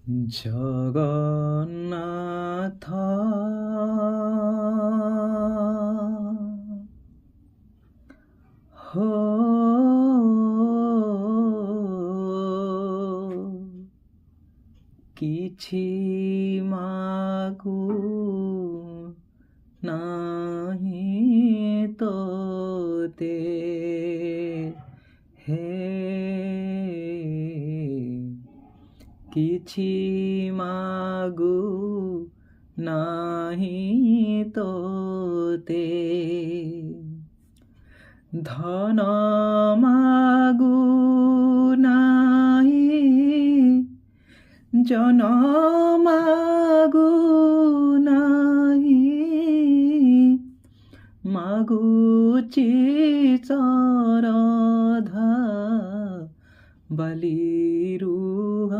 জগন্নাথ হো କିଛି ମାଗୁ ନାହିଁ ତୋତେ ହେ କିଛି ମାଗୁ ନାହିଁ ତୋତେ ଧନ ମାଗୁ ନାହିଁ জন মাগু ନାହିଁ মাগুচি চরধা বালিরু